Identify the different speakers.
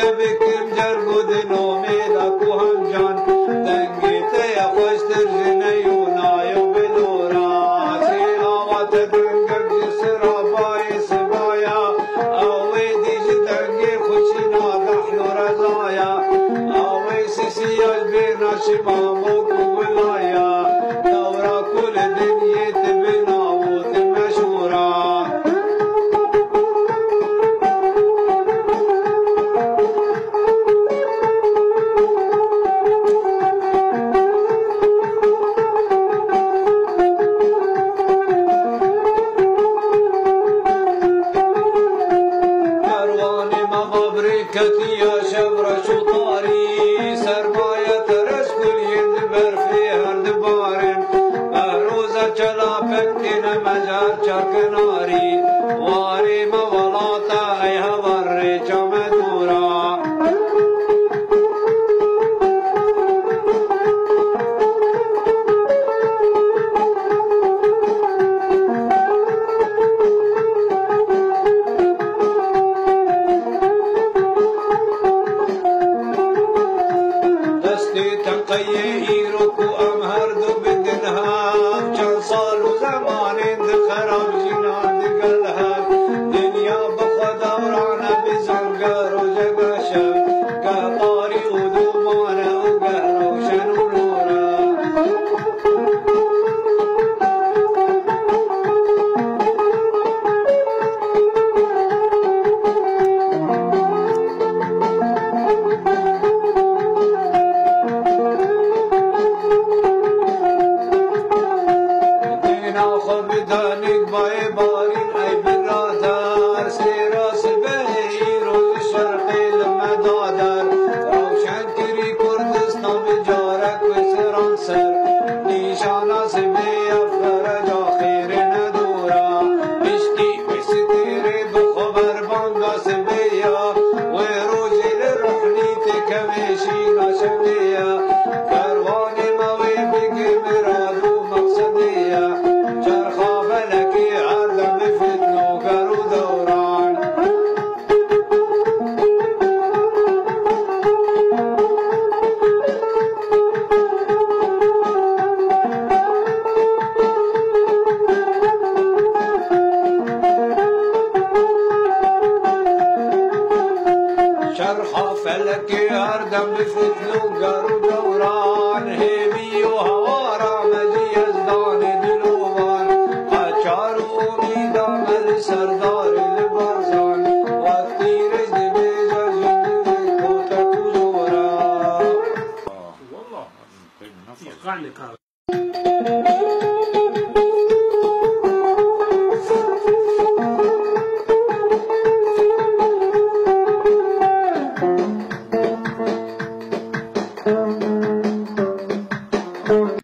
Speaker 1: بکم جرگود نومید اکو هم جان دنگیت خوشتر جنیونای و بدورا سی آوات دنگک جسرا بای سبایا اوی دیج دنگی خوشینا دحل و رضایا اوی سیسیاش بینا شمامو کولایا دورا کل دنیت بناوت مشورا کتیا شبر شطاری سرمایه ترس کل یند برفی هرد بارن بروزا چلا پکتین مجار چکناری واری مولاتا ای هور چم دورا ایروکو ام هر دو بدن هم چند سال و زمان اند خراب جنان دگل هم دنیا بخدا ورانه بزنگر و جگشم که قاری و دومانه و گهروشن و نورا بدانید بای بارین ای برادر سیراس به روز شرقی لمدادر روشن کری کردستان بجارک و سران سر نیشانا سبی افرج آخیر ندورا بشتی بستیری بخبر بانگا سبیا و روزی لرحنیت کمیشی نشبیا کروانی موی بگی مراد و مقصدیا فلکی عردم فتنو کرو دوران شرح فلکی عردم فتنو کرو دوران همی و هوارا مجی از دان دلوان چارو امیدام سردار